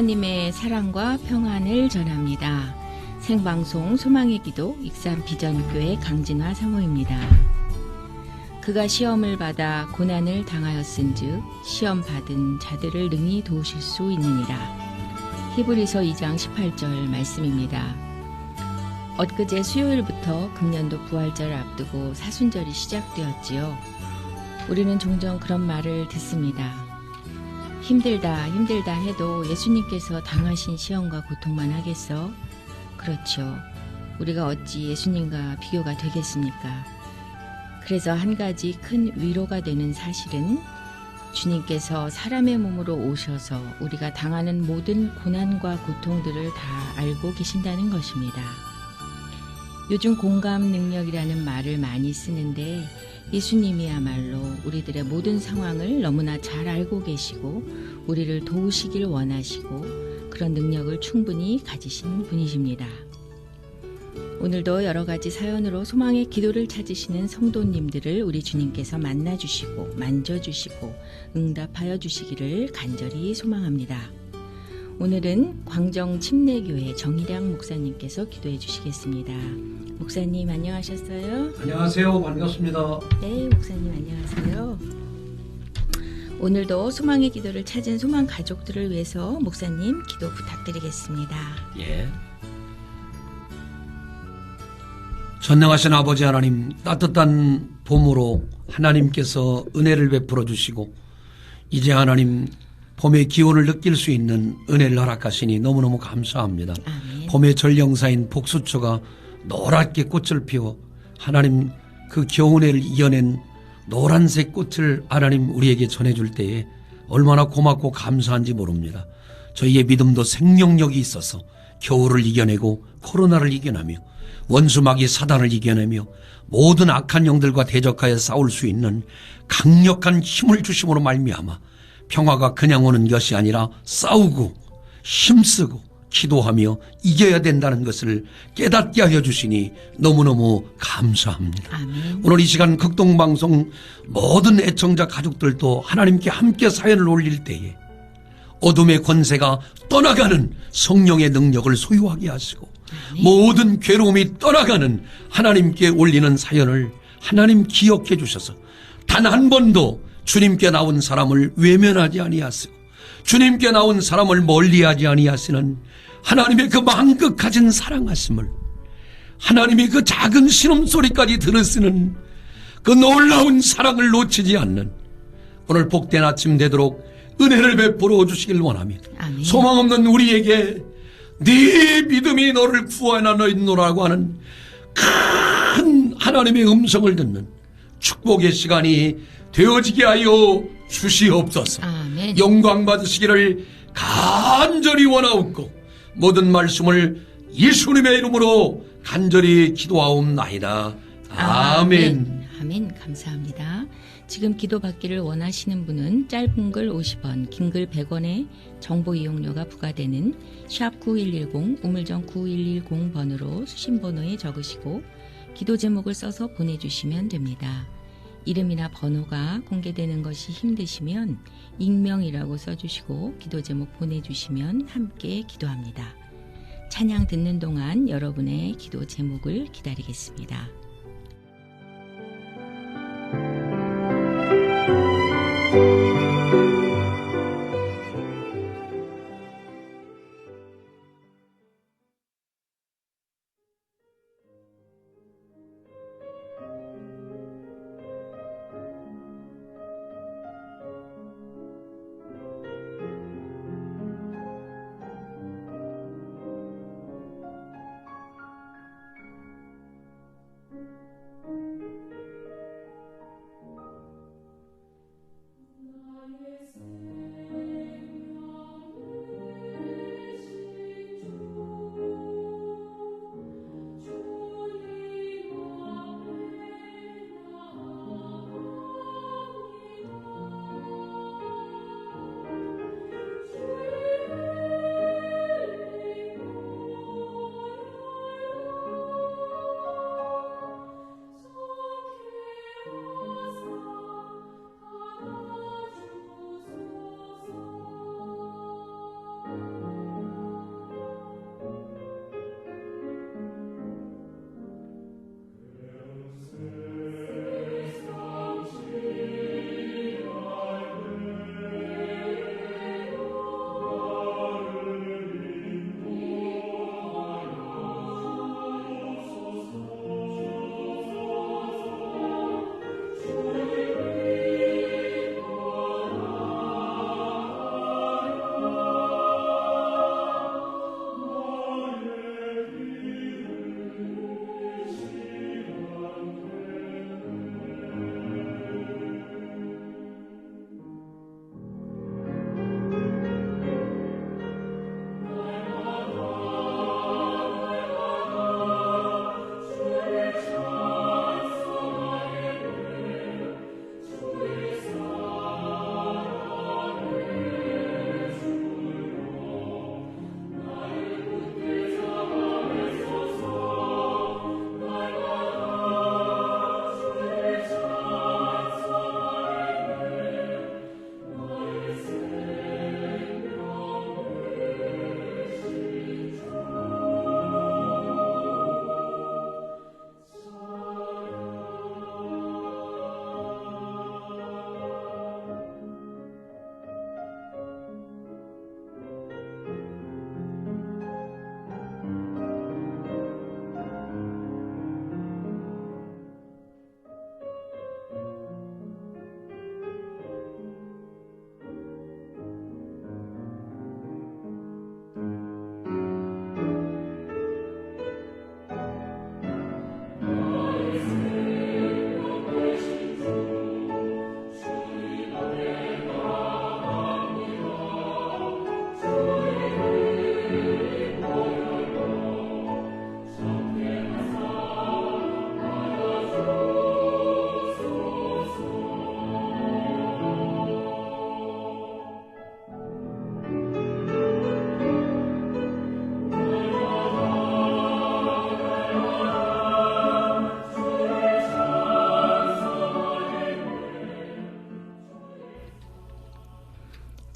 하나님의 사랑과 평안을 전합니다. 생방송 소망의 기도 익산 비전교회 강진화 사모입니다. 그가 시험을 받아 고난을 당하였은즉 시험 받은 자들을 능히 도우실 수 있느니라. 히브리서 2장 18절 말씀입니다. 엊그제 수요일부터 금년도 부활절 앞두고 사순절이 시작되었지요. 우리는 종종 그런 말을 듣습니다. 힘들다 해도 예수님께서 당하신 시험과 고통만 하겠어? 그렇죠. 우리가 어찌 예수님과 비교가 되겠습니까? 그래서 한 가지 큰 위로가 되는 사실은 주님께서 사람의 몸으로 오셔서 우리가 당하는 모든 고난과 고통들을 다 알고 계신다는 것입니다. 요즘 공감 능력이라는 말을 많이 쓰는데 예수님이야말로 우리들의 모든 상황을 너무나 잘 알고 계시고 우리를 도우시길 원하시고 그런 능력을 충분히 가지신 분이십니다. 오늘도 여러 가지 사연으로 소망의 기도를 찾으시는 성도님들을 우리 주님께서 만나주시고 만져주시고 응답하여 주시기를 간절히 소망합니다. 오늘은 광정 침례교회 정일양 목사님께서 기도해 주시겠습니다. 목사님 안녕하셨어요? 안녕하세요. 반갑습니다. 네, 목사님 안녕하세요. 오늘도 소망의 기도를 찾은 소망 가족들을 위해서 목사님 기도 부탁드리겠습니다. 예. 전능하신 아버지 하나님, 따뜻한 봄으로 하나님께서 은혜를 베풀어 주시고 이제 하나님 봄의 기온을 느낄 수 있는 은혜를 허락하시니 너무너무 감사합니다. 아멘. 봄의 전령사인 복수초가 노랗게 꽃을 피워 하나님 그 겨울을 이겨낸 노란색 꽃을 하나님 우리에게 전해줄 때에 얼마나 고맙고 감사한지 모릅니다. 저희의 믿음도 생명력이 있어서 겨울을 이겨내고 코로나를 이겨내며 원수마귀 사단을 이겨내며 모든 악한 영들과 대적하여 싸울 수 있는 강력한 힘을 주심으로 말미암아 평화가 그냥 오는 것이 아니라 싸우고 힘쓰고 기도하며 이겨야 된다는 것을 깨닫게 하여 주시니 너무너무 감사합니다. 아멘. 오늘 이 시간 극동방송 모든 애청자 가족들도 하나님께 함께 사연을 올릴 때에 어둠의 권세가 떠나가는 성령의 능력을 소유하게 하시고 모든 괴로움이 떠나가는 하나님께 올리는 사연을 하나님 기억해 주셔서 단 한 번도 주님께 나온 사람을 외면하지 아니하시고 주님께 나온 사람을 멀리하지 아니하시는 하나님의 그 망극하신 사랑하심을 하나님의 그 작은 신음소리까지 들으시는 그 놀라운 사랑을 놓치지 않는 오늘 복된 아침 되도록 은혜를 베풀어 주시길 원합니다. 아멘. 소망 없는 우리에게 네 믿음이 너를 구원하노라고 하는 큰 하나님의 음성을 듣는 축복의 시간이 되어지게 하여 주시옵소서. 아멘. 영광 받으시기를 간절히 원하옵고 모든 말씀을 예수님의 이름으로 간절히 기도하옵나이다. 아멘. 아멘. 감사합니다. 지금 기도받기를 원하시는 분은 짧은 글 50원, 긴 글 100원의 정보 이용료가 부과되는 샵 9110 우물정 9110번으로 수신번호에 적으시고 기도 제목을 써서 보내주시면 됩니다. 이름이나 번호가 공개되는 것이 힘드시면 익명이라고 써주시고 기도 제목 보내주시면 함께 기도합니다. 찬양 듣는 동안 여러분의 기도 제목을 기다리겠습니다.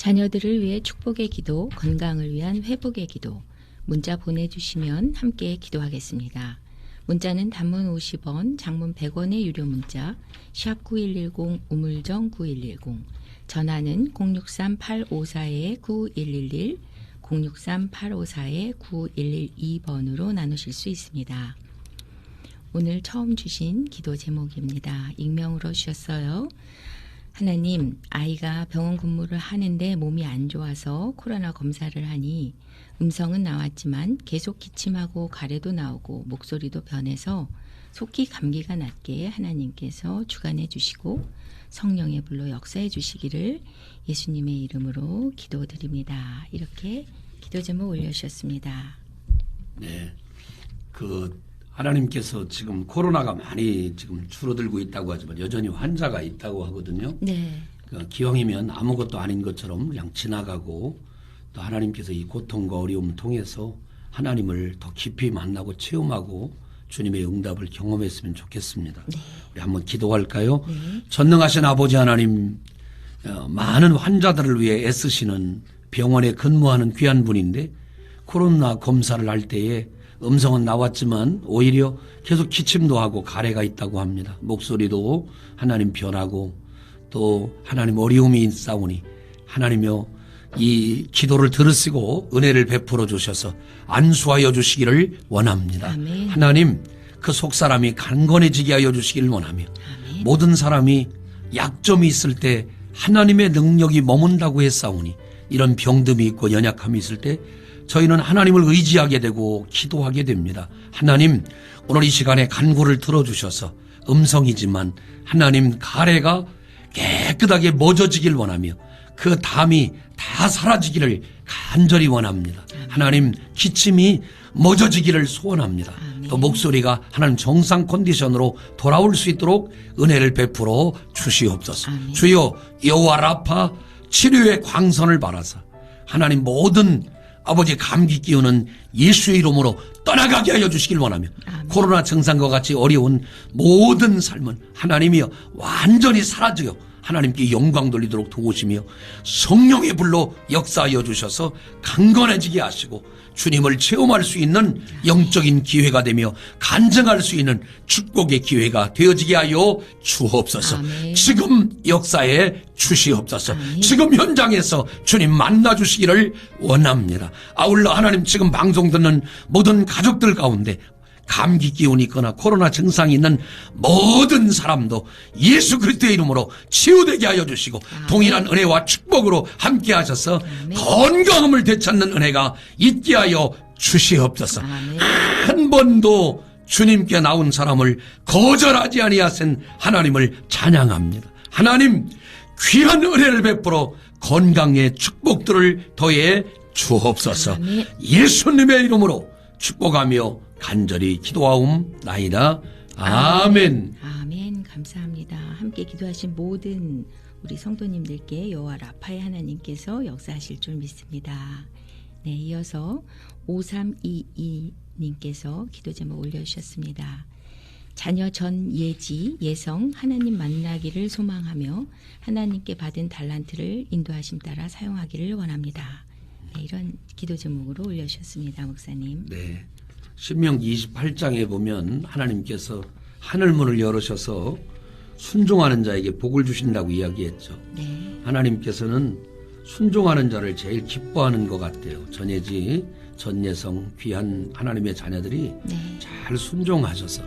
자녀들을 위해 축복의 기도, 건강을 위한 회복의 기도, 문자 보내주시면 함께 기도하겠습니다. 문자는 단문 50원, 장문 100원의 유료 문자 샵 9110 우물정 9110, 전화는 063-854-9111, 063-854-9112번으로 나누실 수 있습니다. 오늘 처음 주신 기도 제목입니다. 익명으로 주셨어요. 하나님, 아이가 병원 근무를 하는데 몸이 안 좋아서 코로나 검사를 하니 음성은 나왔지만 계속 기침하고 가래도 나오고 목소리도 변해서 속히 감기가 낫게 하나님께서 주관해 주시고 성령의 불로 역사해 주시기를 예수님의 이름으로 기도드립니다. 이렇게 기도 제목 올려주셨습니다. 네, 하나님께서 지금 코로나가 많이 지금 줄어들고 있다고 하지만 여전히 환자가 있다고 하거든요. 네. 기왕이면 아무것도 아닌 것처럼 그냥 지나가고 또 하나님께서 이 고통과 어려움을 통해서 하나님을 더 깊이 만나고 체험하고 주님의 응답을 경험했으면 좋겠습니다. 네. 우리 한번 기도할까요? 네. 전능하신 아버지 하나님, 많은 환자들을 위해 애쓰시는 병원에 근무하는 귀한 분인데 코로나 검사를 할 때에 음성은 나왔지만 오히려 계속 기침도 하고 가래가 있다고 합니다. 목소리도 하나님 변하고 또 하나님 어려움이 있사오니 하나님여 이 기도를 들으시고 은혜를 베풀어 주셔서 안수하여 주시기를 원합니다. 아멘. 하나님 그 속사람이 강건해지게 하여 주시기를 원하며 아멘. 모든 사람이 약점이 있을 때 하나님의 능력이 머문다고 했사오니 이런 병듦이 있고 연약함이 있을 때 저희는 하나님을 의지하게 되고 기도하게 됩니다. 하나님 오늘 이 시간에 간구를 들어주셔서 음성이지만 하나님 가래가 깨끗하게 멎어지길 원하며 그 담이 다 사라지기를 간절히 원합니다. 하나님 기침이 멎어지기를 소원합니다. 또 목소리가 하나님 정상 컨디션으로 돌아올 수 있도록 은혜를 베풀어 주시옵소서. 주여 여호와 라파 치료의 광선을 바라사 하나님 모든 아버지 감기 기운은 예수의 이름으로 떠나가게 하여 주시길 원하며 코로나 증상과 같이 어려운 모든 삶은 하나님이여 완전히 사라지어 하나님께 영광 돌리도록 도우시며 성령의 불로 역사하여 주셔서 강건해지게 하시고 주님을 체험할 수 있는 영적인 기회가 되며 간증할 수 있는 축복의 기회가 되어지게 하여 주옵소서. 아멘. 지금 역사에 주시옵소서. 아멘. 지금 현장에서 주님 만나 주시기를 원합니다. 아울러 하나님 지금 방송 듣는 모든 가족들 가운데 감기 기운이 있거나 코로나 증상이 있는 모든 사람도 예수 그리스도의 이름으로 치유되게 하여 주시고 동일한 은혜와 축복으로 함께 하셔서 건강함을 되찾는 은혜가 있게 하여 주시옵소서. 한 번도 주님께 나온 사람을 거절하지 아니하신 하나님을 찬양합니다. 하나님 귀한 은혜를 베풀어 건강의 축복들을 더해 주옵소서. 예수님의 이름으로 축복하며 간절히 기도하옵나이다. 아멘. 아멘. 감사합니다. 함께 기도하신 모든 우리 성도님들께 여호와 라파의 하나님께서 역사하실 줄 믿습니다. 네, 이어서 5322님께서 기도 제목 올려주셨습니다. 자녀 전예지 예성 하나님 만나기를 소망하며 하나님께 받은 달란트를 인도하심 따라 사용하기를 원합니다. 네, 이런 기도 제목으로 올려주셨습니다. 목사님. 네. 신명기 28장에 보면 하나님께서 하늘문을 열으셔서 순종하는 자에게 복을 주신다고 이야기했죠. 네. 하나님께서는 순종하는 자를 제일 기뻐하는 것 같아요. 전예지, 전예성, 귀한 하나님의 자녀들이 잘 순종하셔서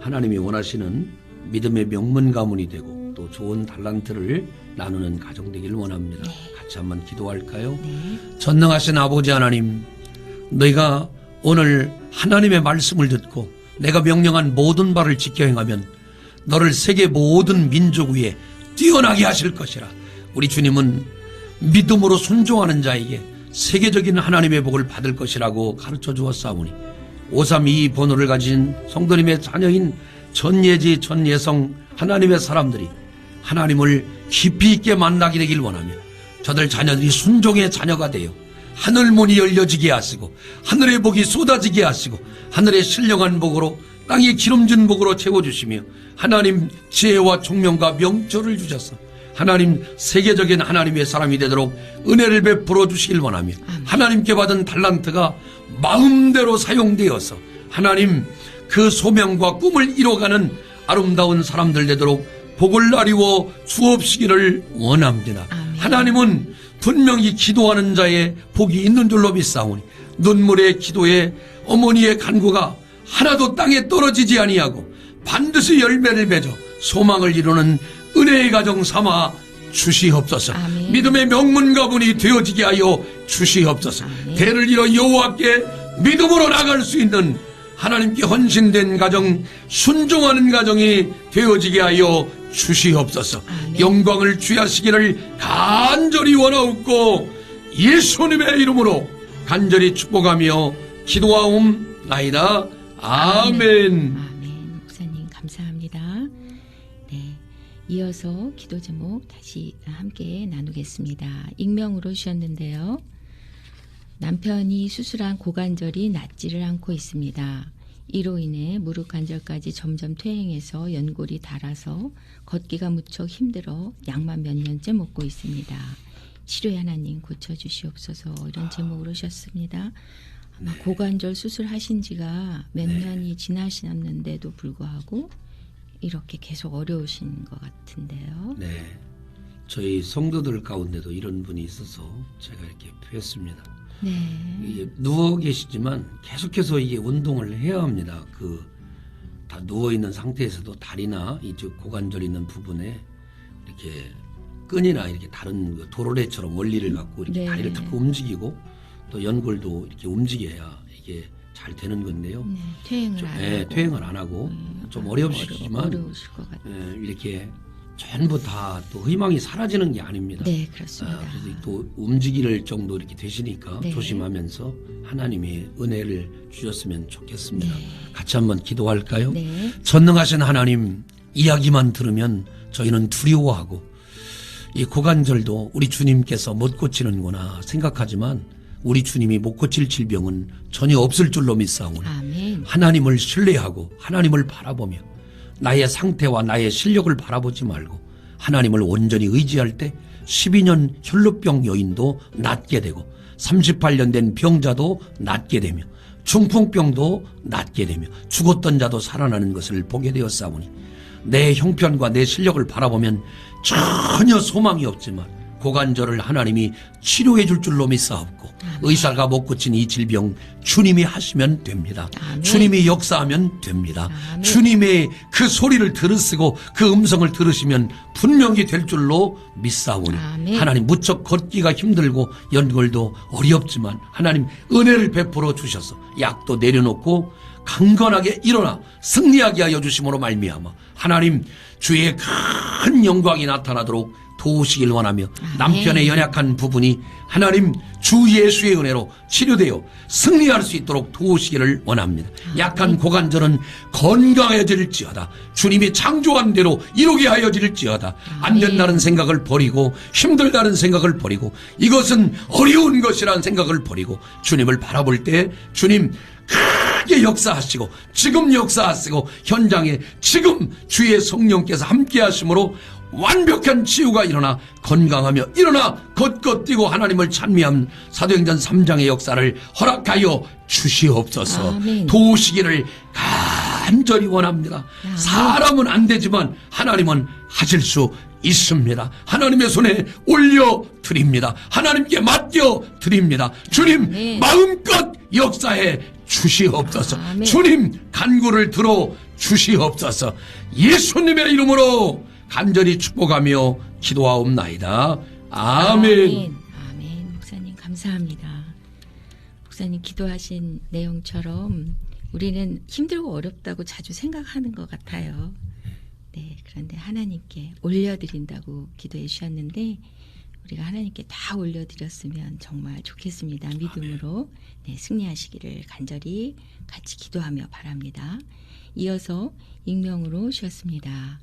하나님이 원하시는 믿음의 명문 가문이 되고 또 좋은 달란트를 나누는 가정 되기를 원합니다. 같이 한번 기도할까요? 전능하신 아버지 하나님, 너희가 오늘 하나님의 말씀을 듣고 내가 명령한 모든 바를 지켜 행하면 너를 세계 모든 민족 위에 뛰어나게 하실 것이라. 우리 주님은 믿음으로 순종하는 자에게 세계적인 하나님의 복을 받을 것이라고 가르쳐 주었사오니 5322 번호를 가진 성도님의 자녀인 전예지 전예성 하나님의 사람들이 하나님을 깊이 있게 만나게 되길 원하며 저들 자녀들이 순종의 자녀가 되어 하늘문이 열려지게 하시고 하늘의 복이 쏟아지게 하시고 하늘의 신령한 복으로 땅의 기름진 복으로 채워주시며 하나님 지혜와 총명과 명철을 주셔서 하나님 세계적인 하나님의 사람이 되도록 은혜를 베풀어 주시길 원하며 하나님께 받은 달란트가 마음대로 사용되어서 하나님 그 소명과 꿈을 이뤄가는 아름다운 사람들 되도록 복을 나리워 주옵시기를 원합니다. 아멘. 하나님은 분명히 기도하는 자의 복이 있는 줄로 믿사오니 눈물의 기도에 어머니의 간구가 하나도 땅에 떨어지지 아니하고 반드시 열매를 맺어 소망을 이루는 은혜의 가정 삼아 주시옵소서. 아멘. 믿음의 명문 가문이 되어지게 하여 주시옵소서. 아멘. 대를 이뤄 여호와께 믿음으로 나갈 수 있는 하나님께 헌신된 가정, 순종하는 가정이 되어지게 하여 주시옵소서. 아멘. 영광을 취하시기를 간절히 원하옵고 예수님의 이름으로 간절히 축복하며 기도하옵나이다. 아멘. 아멘. 목사님 감사합니다. 네, 이어서 기도 제목 다시 함께 나누겠습니다. 익명으로 주셨는데요. 남편이 수술한 고관절이 낫지를 않고 있습니다. 이로 인해 무릎 관절까지 점점 퇴행해서 연골이 닳아서 걷기가 무척 힘들어 약만 몇 년째 먹고 있습니다. 치료의 하나님 고쳐주시옵소서. 이런 제목으로 오셨습니다. 아마 고관절 수술하신 지가 몇 년이 지나셨는데도 불구하고 이렇게 계속 어려우신 것 같은데요. 네, 저희 성도들 가운데도 이런 분이 있어서 제가 이렇게 뵀습니다. 네. 이게 누워 계시지만 계속해서 이게 운동을 해야 합니다. 다 누워 있는 상태에서도 다리나 이쪽 고관절 있는 부분에 이렇게 끈이나 이렇게 다른 도로래처럼 원리를 갖고 이렇게 네. 다리를 자꾸 움직이고 또 연골도 이렇게 움직여야 이게 잘 되는 건데요. 네, 퇴행을 안 하고. 퇴행을 안 하고 좀 어려우시지만 어려우실 것 같아요. 이렇게 전부 다 또 희망이 사라지는 게 아닙니다. 네, 그렇습니다. 그래서 또 움직일 정도 이렇게 되시니까 네. 조심하면서 하나님이 은혜를 주셨으면 좋겠습니다. 네. 같이 한번 기도할까요? 네. 전능하신 하나님, 이야기만 들으면 저희는 두려워하고 이 고관절도 우리 주님께서 못 고치는구나 생각하지만 우리 주님이 못 고칠 질병은 전혀 없을 줄로 믿사오니 아멘. 하나님을 신뢰하고 하나님을 바라보며 나의 상태와 나의 실력을 바라보지 말고 하나님을 온전히 의지할 때 12년 혈루병 여인도 낫게 되고 38년 된 병자도 낫게 되며 중풍병도 낫게 되며 죽었던 자도 살아나는 것을 보게 되었사오니 내 형편과 내 실력을 바라보면 전혀 소망이 없지만 고관절을 하나님이 치료해 줄 줄로 믿사옵고 의사가 못 고친 이 질병 주님이 하시면 됩니다. 아멘. 주님이 역사하면 됩니다. 아멘. 주님의 그 소리를 들으시고 그 음성을 들으시면 분명히 될 줄로 믿사오니 아멘. 하나님 무척 걷기가 힘들고 연골도 어렵지만 하나님 은혜를 베풀어 주셔서 약도 내려놓고 강건하게 일어나 승리하게 하여 주심으로 말미암아 하나님 주의 큰 영광이 나타나도록 도우시길 원하며 남편의 연약한 부분이 하나님 주 예수의 은혜로 치료되어 승리할 수 있도록 도우시기를 원합니다. 약한 고관절은 건강해질지어다. 주님이 창조한 대로 이루게 하여질지어다. 안 된다는 생각을 버리고 힘들다는 생각을 버리고 이것은 어려운 것이라는 생각을 버리고 주님을 바라볼 때 주님 크게 역사하시고 지금 역사하시고 현장에 지금 주의 성령께서 함께 하심으로 완벽한 치유가 일어나 건강하며 일어나 걷고 뛰고 하나님을 찬미한 사도행전 3장의 역사를 허락하여 주시옵소서. 아멘. 도우시기를 간절히 원합니다. 아멘. 사람은 안 되지만 하나님은 하실 수 있습니다. 하나님의 손에 올려드립니다. 하나님께 맡겨드립니다. 주님 아멘. 마음껏 역사해 주시옵소서. 아멘. 주님 간구를 들어 주시옵소서. 예수님의 이름으로 간절히 축복하며 기도하옵나이다. 아멘. 아멘. 목사님 감사합니다. 목사님 기도하신 내용처럼 우리는 힘들고 어렵다고 자주 생각하는 것 같아요. 네, 그런데 하나님께 올려드린다고 기도해 주셨는데 우리가 하나님께 다 올려드렸으면 정말 좋겠습니다. 믿음으로 네, 승리하시기를 간절히 같이 기도하며 바랍니다. 이어서 익명으로 주셨습니다.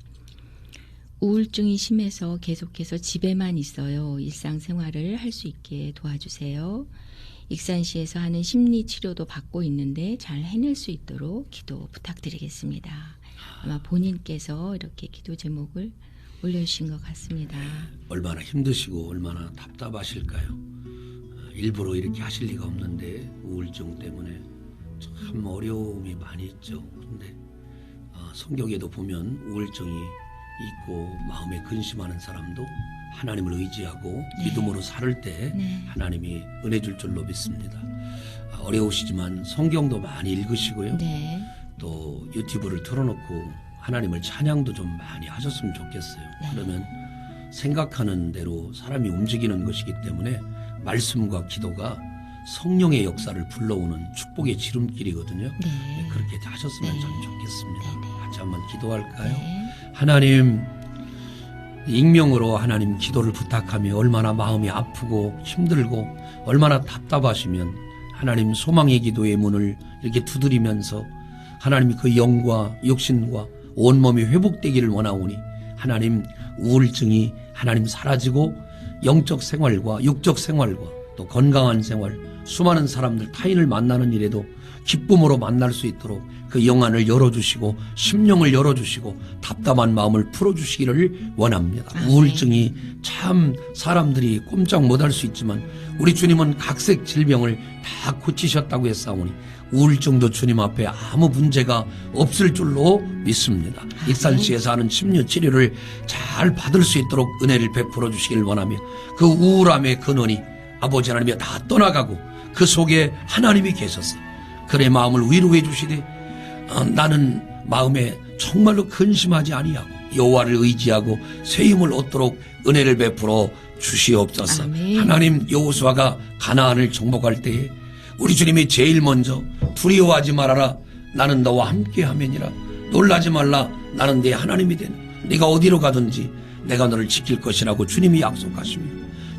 우울증이 심해서 계속해서 집에만 있어요. 일상생활을 할 수 있게 도와주세요. 익산시에서 하는 심리치료도 받고 있는데 잘 해낼 수 있도록 기도 부탁드리겠습니다. 아마 본인께서 이렇게 기도 제목을 올려주신 것 같습니다. 얼마나 힘드시고 얼마나 답답하실까요? 일부러 이렇게 하실 리가 없는데 우울증 때문에 참 어려움이 많이 있죠. 그런데 성경에도 보면 우울증이 있고 마음에 근심하는 사람도 하나님을 의지하고 믿음으로 살을 때 하나님이 은혜 줄 줄로 믿습니다. 어려우시지만 성경도 많이 읽으시고요. 네. 또 유튜브를 틀어놓고 하나님을 찬양도 좀 많이 하셨으면 좋겠어요. 그러면 생각하는 대로 사람이 움직이는 것이기 때문에 말씀과 기도가 성령의 역사를 불러오는 축복의 지름길이거든요. 네, 그렇게 하셨으면 참 좋겠습니다. 같이 한번 기도할까요? 하나님, 익명으로 하나님 기도를 부탁하며 얼마나 마음이 아프고 힘들고 얼마나 답답하시면 하나님 소망의 기도의 문을 이렇게 두드리면서 하나님이 그 영과 육신과 온몸이 회복되기를 원하오니 하나님 우울증이 하나님 사라지고 영적 생활과 육적 생활과 또 건강한 생활, 수많은 사람들 타인을 만나는 일에도 기쁨으로 만날 수 있도록 그 영안을 열어주시고 심령을 열어주시고 답답한 마음을 풀어주시기를 원합니다. 우울증이 참 사람들이 꼼짝 못할 수 있지만 우리 주님은 각색 질병을 다 고치셨다고 했사오니 우울증도 주님 앞에 아무 문제가 없을 줄로 믿습니다. 익산시에서 하는 심리 치료를 잘 받을 수 있도록 은혜를 베풀어 주시길 원하며 그 우울함의 근원이 아버지 하나님이 다 떠나가고 그 속에 하나님이 계셔서 그의 마음을 위로해 주시되 나는 마음에 정말로 근심하지 아니하고 여호와를 의지하고 새 힘을 얻도록 은혜를 베풀어 주시옵소서. 아멘. 하나님, 여호수아가 가나안을 정복할 때에 우리 주님이 제일 먼저 두려워하지 말아라, 나는 너와 함께하면이라, 놀라지 말라, 나는 네 하나님이 되는, 네가 어디로 가든지 내가 너를 지킬 것이라고 주님이 약속하시며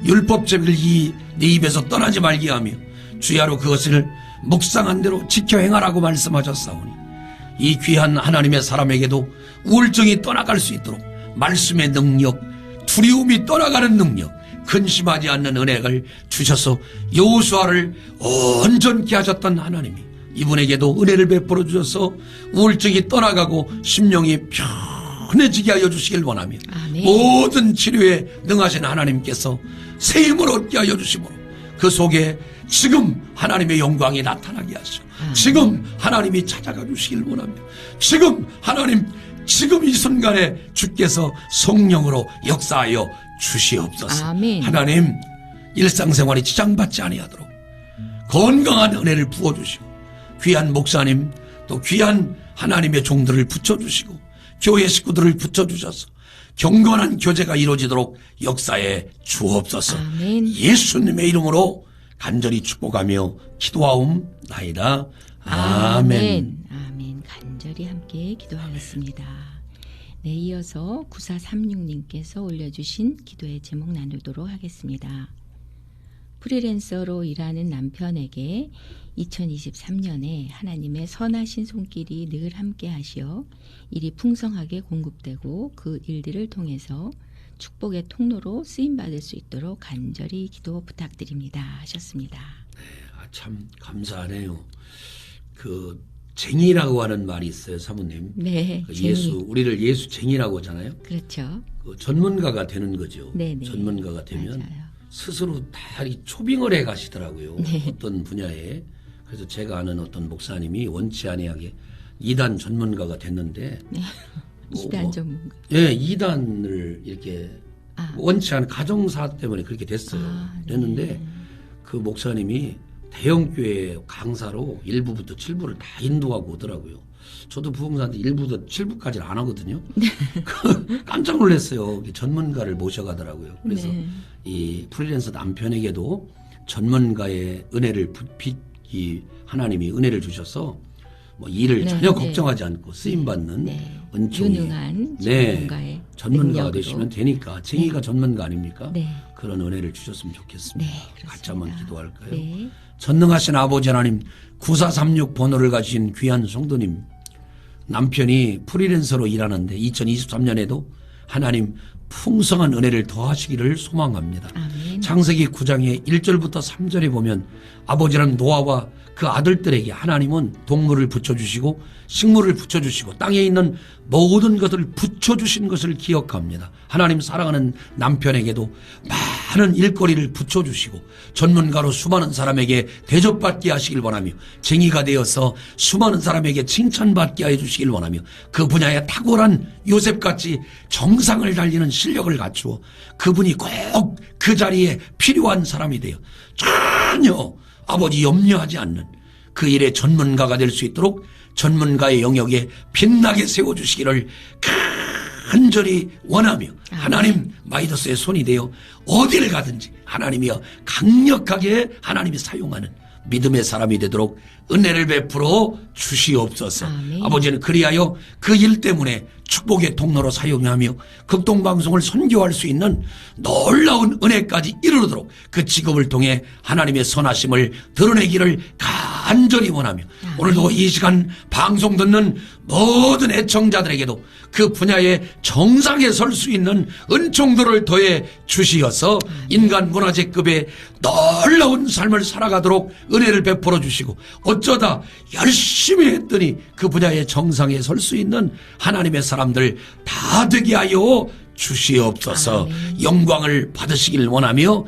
율법책을 네 입에서 떠나지 말게 하며 주야로 그것을 묵상한 대로 지켜 행하라고 말씀하셨사오니 이 귀한 하나님의 사람에게도 우울증이 떠나갈 수 있도록 말씀의 능력, 두려움이 떠나가는 능력, 근심하지 않는 은혜를 주셔서 여호수아를 온전케 하셨던 하나님이 이분에게도 은혜를 베풀어 주셔서 우울증이 떠나가고 심령이 편해지게 하여 주시길 원하며 아멘. 모든 치료에 능하신 하나님께서 새 힘을 얻게 하여 주시므로 그 속에 지금 하나님의 영광이 나타나게 하시고 지금 하나님이 찾아가 주시길 원하며 지금 하나님 지금 이 순간에 주께서 성령으로 역사하여 주시옵소서. 아멘. 하나님, 일상생활에 지장받지 아니하도록 건강한 은혜를 부어주시고 귀한 목사님 또 귀한 하나님의 종들을 붙여주시고 교회 식구들을 붙여주셔서 경건한 교제가 이루어지도록 역사해 주옵소서. 아멘. 예수님의 이름으로 간절히 축복하며 기도하옵나이다. 아멘. 아멘. 간절히 함께 기도하겠습니다. 네, 이어서 9436님께서 올려주신 기도의 제목 나누도록 하겠습니다. 프리랜서로 일하는 남편에게 2023년에 하나님의 선하신 손길이 늘 함께 하시어 일이 풍성하게 공급되고 그 일들을 통해서 축복의 통로로 쓰임받을 수 있도록 간절히 기도 부탁드립니다 하셨습니다. 참 감사하네요. 그 쟁이라고 하는 말이 있어요, 사모님. 네, 그 우리를 예수쟁이라고 하잖아요. 그렇죠. 그 전문가가 되는 거죠. 네네. 전문가가 되면 맞아요. 스스로 다 초빙을 해 가시더라고요. 네. 어떤 분야에. 그래서 제가 아는 어떤 목사님이 원치 아니하게 2단 전문가가 됐는데 네. 2단 전문가. 예, 2단을 이렇게 원치 않은 가정사 때문에 그렇게 됐어요. 됐는데 네. 그 목사님이 대형교회 강사로 1부부터 7부를 다 인도하고 오더라고요. 저도 부흥사인데 1부부터 7부까지는 안 하거든요. 네. 깜짝 놀랐어요. 전문가를 모셔가더라고요. 그래서 네. 이 프리랜서 남편에게도 전문가의 은혜를 하나님이 은혜를 주셔서 뭐 일을 전혀 걱정하지 않고 쓰임받는 은총이 유능한 전문가의 전문가가 능력으로. 되시면 되니까 쟁이가 전문가 아닙니까? 네. 그런 은혜를 주셨으면 좋겠습니다. 네, 같이 한번 기도할까요? 네. 전능하신 아버지 하나님 9436 번호를 가지신 귀한 성도님 남편이 프리랜서로 일하는데 2023년에도 하나님 풍성한 은혜를 더하시기를 소망합니다. 아멘. 창세기 9장의 1절부터 3절에 보면 아버지는 노아와 그 아들들에게 하나님은 동물을 붙여주시고 식물을 붙여주시고 땅에 있는 모든 것을 붙여주신 것을 기억합니다. 하나님 사랑하는 남편에게도 많은 일거리를 붙여주시고 전문가로 수많은 사람에게 대접받게 하시길 원하며 쟁의가 되어서 수많은 사람에게 칭찬받게 해주시길 원하며 그 분야에 탁월한 요셉같이 정상을 달리는 실력을 갖추어 그분이 꼭 그 자리에 필요한 사람이 되어 전혀 아버지 염려하지 않는 그 일의 전문가가 될 수 있도록 전문가의 영역에 빛나게 세워주시기를 간절히 원하며 하나님 마이더스의 손이 되어 어디를 가든지 하나님이여 강력하게 하나님이 사용하는 믿음의 사람이 되도록 은혜를 베풀어 주시옵소서. 아멘. 아버지는 그리하여 그 일 때문에 축복의 통로로 사용하며 극동방송을 선교할 수 있는 놀라운 은혜까지 이르도록 그 직업을 통해 하나님의 선하심을 드러내기를 간절히 원하며 오늘도 이 시간 방송 듣는 모든 애청자들에게도 그 분야의 정상에 설 수 있는 은총들을 더해 주시어서 인간 문화재급의 놀라운 삶을 살아가도록 은혜를 베풀어 주시고 어쩌다 열심히 했더니 그 분야의 정상에 설 수 있는 하나님의 사람들 다 되게 하여 주시옵소서. 아멘. 영광을 받으시길 원하며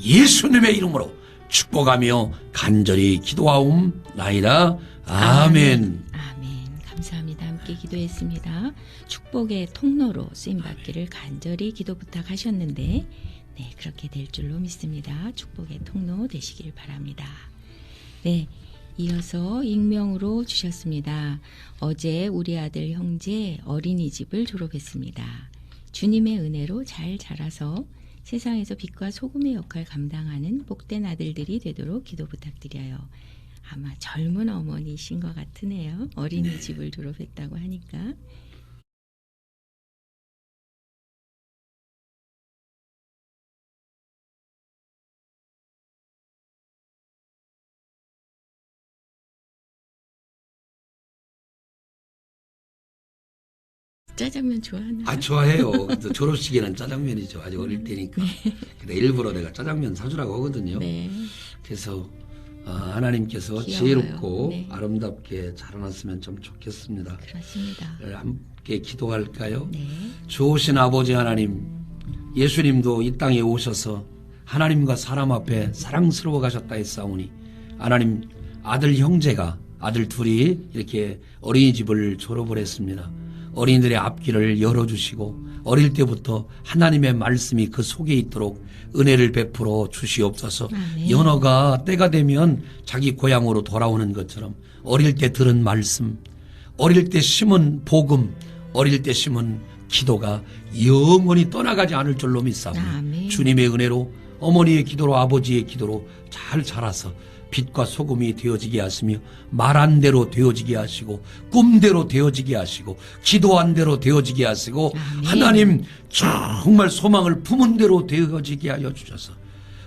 예수님의 이름으로 축복하며 간절히 기도하옵나이다. 아멘. 아멘. 감사합니다. 함께 기도했습니다. 축복의 통로로 쓰임받기를 간절히 기도 부탁하셨는데 네, 그렇게 될 줄로 믿습니다. 축복의 통로 되시길 바랍니다. 네, 이어서 익명으로 주셨습니다. 어제 우리 아들 형제 어린이집을 졸업했습니다. 주님의 은혜로 잘 자라서 세상에서 빛과 소금의 역할 감당하는 복된 아들들이 되도록 기도 부탁드려요. 아마 젊은 어머니신 것 같으네요. 어린이집을 졸업했다고 하니까. 짜장면 좋아하나요? 아, 좋아해요. 졸업식에는 짜장면이죠. 아직 어릴 때니까. 근데 일부러 내가 짜장면 사주라고 하거든요. 네. 그래서 하나님께서 귀여워요. 지혜롭고 네. 아름답게 자라났으면 좀 좋겠습니다. 그렇습니다. 함께 기도할까요? 네. 좋으신 아버지 하나님, 예수님도 이 땅에 오셔서 하나님과 사람 앞에 사랑스러워 가셨다 했사오니 하나님 아들 형제가 아들 둘이 이렇게 어린이집을 졸업을 했습니다. 어린이들의 앞길을 열어주시고 어릴 때부터 하나님의 말씀이 그 속에 있도록 은혜를 베풀어 주시옵소서. 아멘. 연어가 때가 되면 자기 고향으로 돌아오는 것처럼 어릴 때 들은 말씀, 어릴 때 심은 복음, 어릴 때 심은 기도가 영원히 떠나가지 않을 줄로 믿사오니 아멘. 주님의 은혜로 어머니의 기도로 아버지의 기도로 잘 자라서 빛과 소금이 되어지게 하시며 말한 대로 되어지게 하시고 꿈대로 되어지게 하시고 기도한 대로 되어지게 하시고 아멘. 하나님 정말 소망을 품은 대로 되어지게 하여 주셔서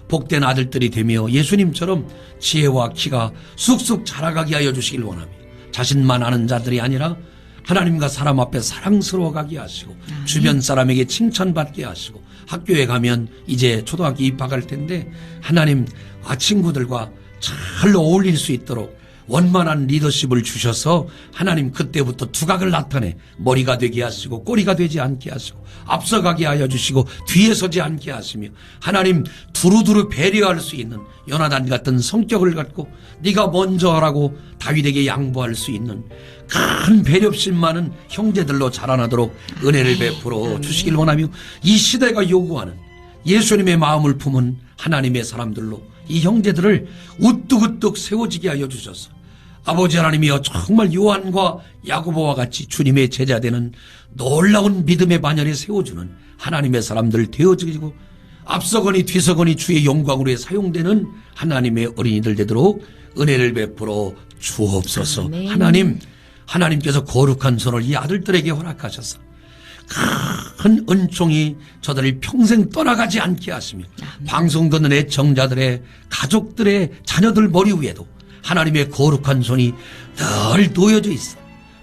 복된 아들들이 되며 예수님처럼 지혜와 키가 쑥쑥 자라가게 하여 주시길 원하며 자신만 아는 자들이 아니라 하나님과 사람 앞에 사랑스러워가게 하시고 아멘. 주변 사람에게 칭찬받게 하시고 학교에 가면 이제 초등학교 입학할 텐데 하나님 친구들과 잘 어울릴 수 있도록 원만한 리더십을 주셔서 하나님 그때부터 두각을 나타내 머리가 되게 하시고 꼬리가 되지 않게 하시고 앞서가게 하여 주시고 뒤에 서지 않게 하시며 하나님 두루두루 배려할 수 있는 요나단 같은 성격을 갖고 네가 먼저 하라고 다윗에게 양보할 수 있는 큰 배려심 많은 형제들로 자라나도록 은혜를 베풀어 주시길 원하며 이 시대가 요구하는 예수님의 마음을 품은 하나님의 사람들로 이 형제들을 우뚝우뚝 세워지게 하여 주셔서 아버지 하나님이여 정말 요한과 야고보와 같이 주님의 제자되는 놀라운 믿음의 반열에 세워주는 하나님의 사람들 되어지고 앞서거니 뒤서거니 주의 영광으로 사용되는 하나님의 어린이들 되도록 은혜를 베풀어 주옵소서. 아멘. 하나님께서 거룩한 손을 이 아들들에게 허락하셔서 큰 은총이 저들을 평생 떠나가지 않게 하시며 방송 듣는 애청자들의 가족들의 자녀들 머리 위에도 하나님의 거룩한 손이 늘 놓여져 있어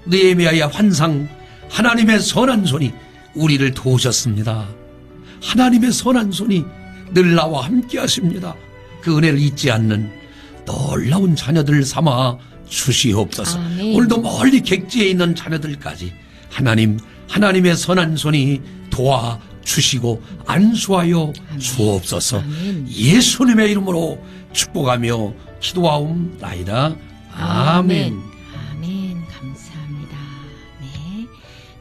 느헤미야의 환상 하나님의 선한 손이 우리를 도우셨습니다. 하나님의 선한 손이 늘 나와 함께 하십니다. 그 은혜를 잊지 않는 놀라운 자녀들 삼아 주시옵소서. 아멘. 오늘도 멀리 객지에 있는 자녀들까지 하나님의 선한 손이 도와 주시고 안수하여 주옵소서. 아멘. 예수님의 이름으로 축복하며 기도하옵나이다. 아멘. 아멘. 감사합니다. 네.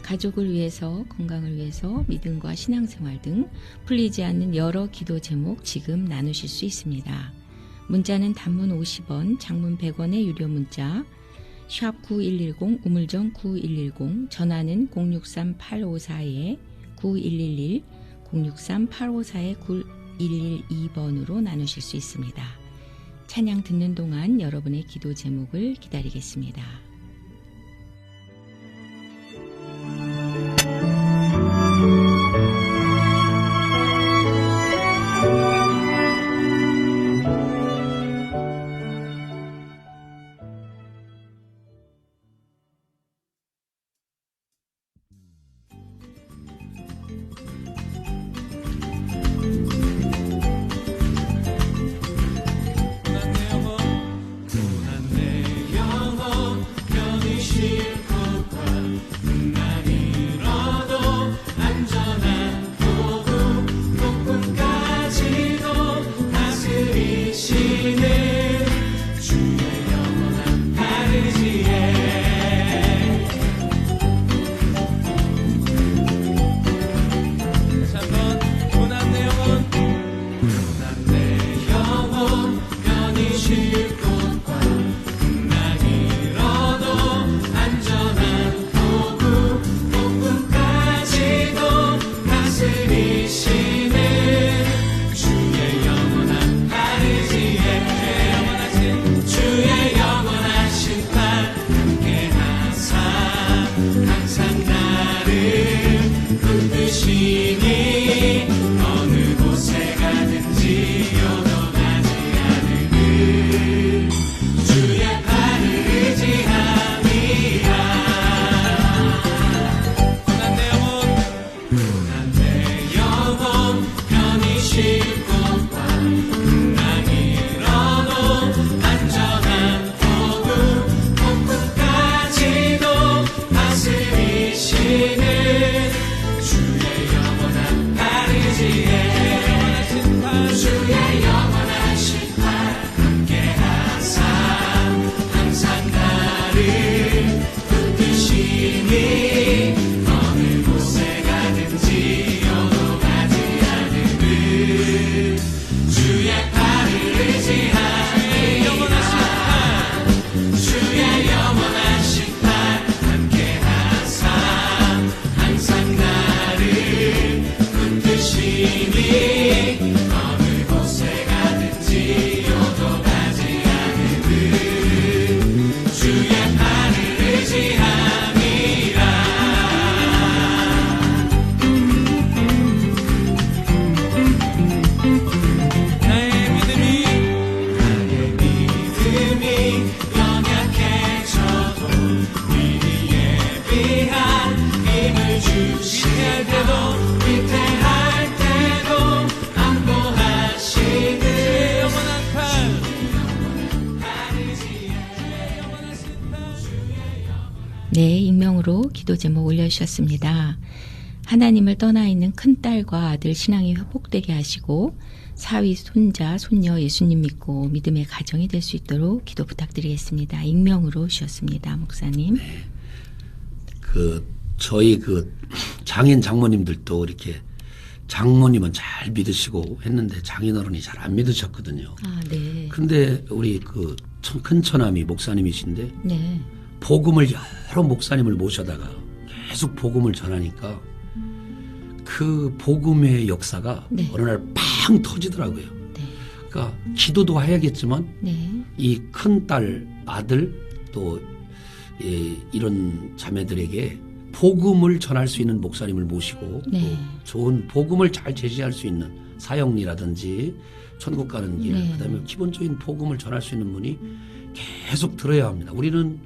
가족을 위해서, 건강을 위해서, 믿음과 신앙생활 등 풀리지 않는 여러 기도 제목 지금 나누실 수 있습니다. 문자는 단문 50원, 장문 100원의 유료 문자, 샵 9110, 우물정 9110, 전화는 063-854-9111, 063-854-9112번으로 나누실 수 있습니다. 찬양 듣는 동안 여러분의 기도 제목을 기다리겠습니다. 네, 익명으로 기도 제목 올려주셨습니다. 하나님을 떠나 있는 큰딸과 아들 신앙이 회복되게 하시고 사위, 손자, 손녀 예수님 믿고 믿음의 가정이 될 수 있도록 기도 부탁드리겠습니다. 익명으로 주셨습니다. 목사님. 네. 저희 장인 장모님들도 이렇게 장모님은 잘 믿으시고 했는데 장인어른이 잘 안 믿으셨거든요. 아, 네. 그런데 우리 큰 처남이 목사님이신데 네. 복음을 여러 목사님을 모셔다가 계속 복음을 전하니까 그 복음의 역사가 네. 어느 날 팡 터지더라고요. 네. 그러니까 기도도 해야겠지만 네. 이 큰딸, 아들 또 이런 자매들에게 복음을 전할 수 있는 목사님을 모시고 네. 또 좋은 복음을 잘 제시할 수 있는 사역리라든지 천국 가는 길, 네. 그다음에 기본적인 복음을 전할 수 있는 분이 계속 들어야 합니다. 우리는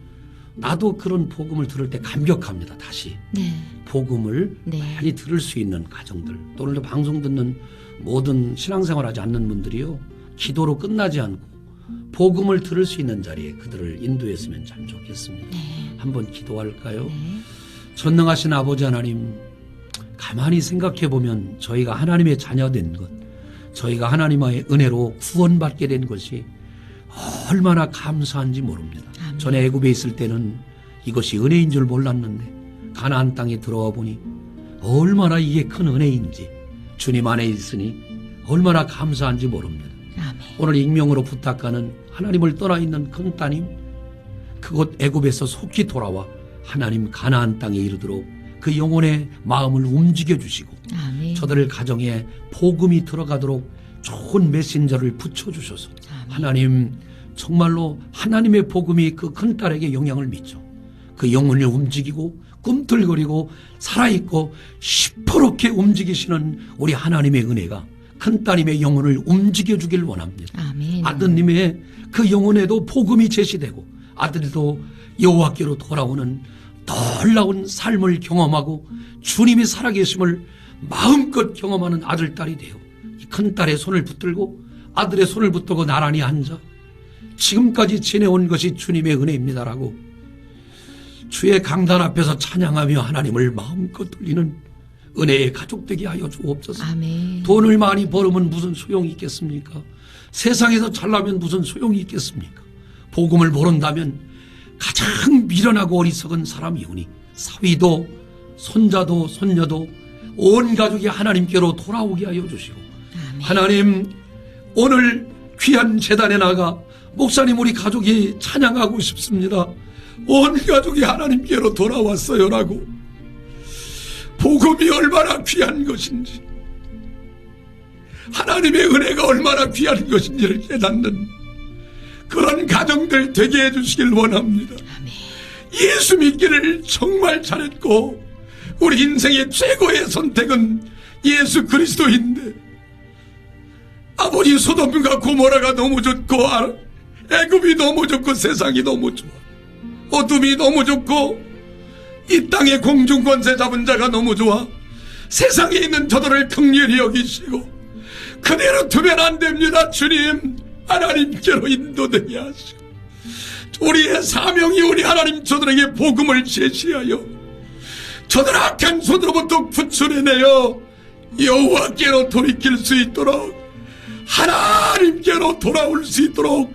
나도 그런 복음을 들을 때 감격합니다. 다시 네. 복음을 네. 많이 들을 수 있는 가정들, 또 오늘도 방송 듣는 모든 신앙생활하지 않는 분들이요, 기도로 끝나지 않고 복음을 들을 수 있는 자리에 그들을 인도했으면 참 좋겠습니다. 네. 한번 기도할까요? 네. 전능하신 아버지 하나님, 가만히 생각해 보면 저희가 하나님의 자녀된 것, 저희가 하나님의 은혜로 구원받게 된 것이 얼마나 감사한지 모릅니다. 아멘. 전에 애굽에 있을 때는 이것이 은혜인 줄 몰랐는데 가나안 땅에 들어와 보니 얼마나 이게 큰 은혜인지, 주님 안에 있으니 얼마나 감사한지 모릅니다. 아멘. 오늘 익명으로 부탁하는 하나님을 떠나 있는 큰 따님, 그곳 애굽에서 속히 돌아와 하나님 가나안 땅에 이르도록 그 영혼의 마음을 움직여 주시고, 아멘. 저들 가정에 복음이 들어가도록 좋은 메신저를 붙여주셔서, 아멘. 하나님 정말로 하나님의 복음이 그 큰딸에게 영향을 미쳐 그 영혼을 움직이고 꿈틀거리고 살아있고 시퍼렇게 움직이시는 우리 하나님의 은혜가 큰따님의 영혼을 움직여주길 원합니다. 아멘. 아드님의 그 영혼에도 복음이 제시되고 아들도 여호와께로 돌아오는 놀라운 삶을 경험하고 주님이 살아계심을 마음껏 경험하는 아들, 딸이 되어 이 큰딸의 손을 붙들고 아들의 손을 붙들고 나란히 앉아 지금까지 지내온 것이 주님의 은혜입니다라고 주의 강단 앞에서 찬양하며 하나님을 마음껏 돌리는 은혜의 가족 되게 하여 주옵소서. 아멘. 돈을 많이 벌으면 무슨 소용이 있겠습니까? 세상에서 잘나면 무슨 소용이 있겠습니까? 복음을 모른다면 가장 미련하고 어리석은 사람이오니 사위도 손자도 손녀도 온 가족이 하나님께로 돌아오게 하여 주시고, 아멘. 하나님 오늘 귀한 제단에 나가 목사님 우리 가족이 찬양하고 싶습니다. 온 가족이 하나님께로 돌아왔어요라고, 복음이 얼마나 귀한 것인지, 하나님의 은혜가 얼마나 귀한 것인지를 깨닫는 그런 가정들 되게 해주시길 원합니다. 아멘. 예수 믿기를 정말 잘했고 우리 인생의 최고의 선택은 예수 그리스도인데, 아버지 소돔과 고모라가 너무 좋고 애굽이 너무 좋고 세상이 너무 좋아, 어둠이 너무 좋고 이 땅의 공중권세 잡은 자가 너무 좋아, 세상에 있는 저들을 긍휼히 여기시고 그대로 두면 안 됩니다. 주님 하나님께로 인도되게 하시고 우리의 사명이 우리 하나님 저들에게 복음을 제시하여 저들 악한 손으로부터 구출해내어 여호와께로 돌이킬 수 있도록, 하나님께로 돌아올 수 있도록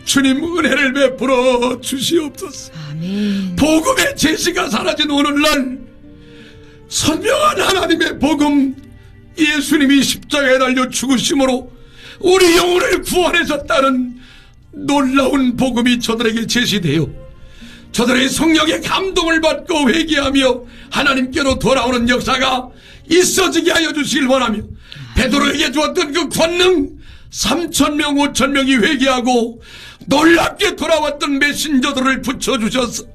주님 은혜를 베풀어 주시옵소서. 아멘. 복음의 제시가 사라진 오늘날 선명한 하나님의 복음, 예수님이 십자가에 달려 죽으심으로 우리 영혼을 구원하셨다는 놀라운 복음이 저들에게 제시되어 저들의 성령의 감동을 받고 회개하며 하나님께로 돌아오는 역사가 있어지게 하여 주시길 원하며, 베드로에게 주었던 그 권능 3,000명 5,000명이 회개하고 놀랍게 돌아왔던 메신저들을 붙여주셔서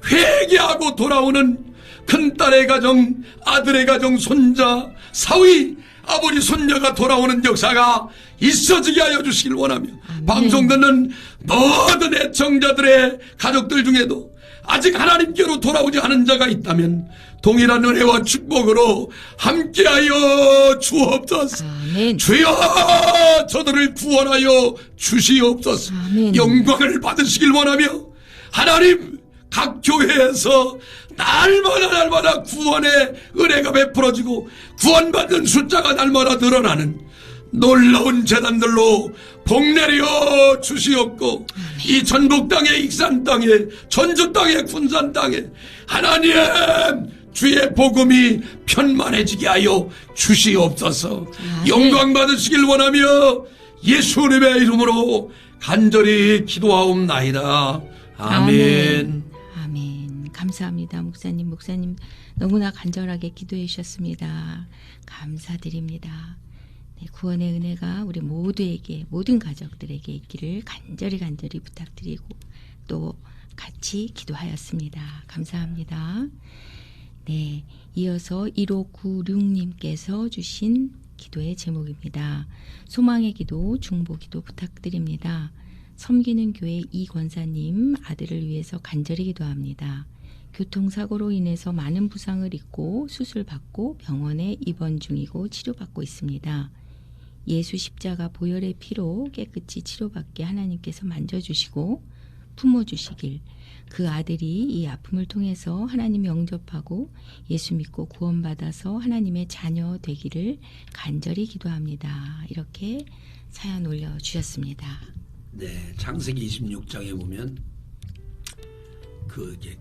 회개하고 돌아오는 큰딸의 가정, 아들의 가정, 손자, 사위, 아버지, 손녀가 돌아오는 역사가 있어지게 하여 주시길 원하며, 방송 듣는 모든 애청자들의 가족들 중에도 아직 하나님께로 돌아오지 않은 자가 있다면 동일한 은혜와 축복으로 함께하여 주옵소서. 아멘. 주여 저들을 구원하여 주시옵소서. 아멘. 영광을 받으시길 원하며, 하나님 각 교회에서 날마다 구원의 은혜가 베풀어지고 구원받는 숫자가 날마다 늘어나는 놀라운 재단들로 복내려 주시옵고, 이 전북 땅에, 익산 땅에, 전주 땅에, 군산 땅에 하나님 주의 복음이 편만해지게 하여 주시옵소서. 영광 받으시길 원하며 예수님의 이름으로 간절히 기도하옵나이다. 아멘. 아멘. 감사합니다. 목사님 너무나 간절하게 기도해 주셨습니다. 감사드립니다. 네, 구원의 은혜가 우리 모두에게, 모든 가족들에게 있기를 간절히 부탁드리고 또 같이 기도하였습니다. 감사합니다. 네, 이어서 1596님께서 주신 기도의 제목입니다. 소망의 기도, 중보 기도 부탁드립니다. 섬기는 교회 이권사님, 아들을 위해서 간절히 기도합니다. 교통사고로 인해서 많은 부상을 입고 수술받고 병원에 입원 중이고 치료받고 있습니다. 예수 십자가 보혈의 피로 깨끗이 치료받게 하나님께서 만져주시고 품어주시길, 그 아들이 이 아픔을 통해서 하나님 영접하고 예수 믿고 구원받아서 하나님의 자녀 되기를 간절히 기도합니다. 이렇게 사연 올려주셨습니다. 네, 창세기 26장에 보면 이게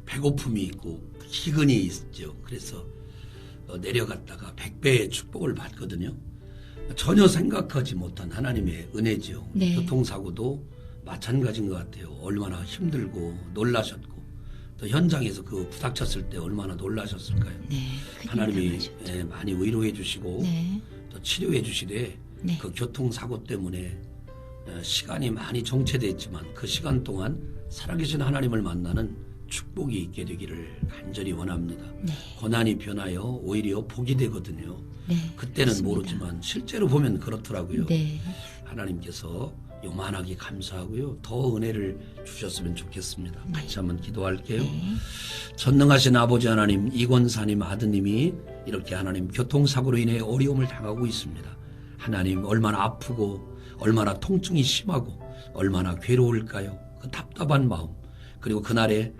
배고픔이 있고 희근이 있죠. 그래서 내려갔다가 100배의 축복을 받거든요. 전혀 생각하지 못한 하나님의 은혜죠. 네. 교통사고도 마찬가지인 것 같아요. 얼마나 힘들고 놀라셨고, 또 현장에서 그 부닥쳤을 때 얼마나 놀라셨을까요? 네, 하나님이 많이 위로해 주시고 네. 또 치료해 주시되 네. 그 교통사고 때문에 시간이 많이 정체됐지만 그 시간 동안 살아계신 하나님을 만나는 축복이 있게 되기를 간절히 원합니다. 네. 고난이 변하여 오히려 복이 되거든요. 네, 그때는 그렇습니다. 모르지만 실제로 보면 그렇더라고요. 네. 하나님께서 요만하게 감사하고요. 더 은혜를 주셨으면 좋겠습니다. 같이 한번 기도할게요. 네. 전능하신 아버지 하나님, 이권사님 아드님이 이렇게 하나님 교통사고로 인해 어려움을 당하고 있습니다. 하나님 얼마나 아프고 얼마나 통증이 심하고 얼마나 괴로울까요? 그 답답한 마음, 그리고 그날의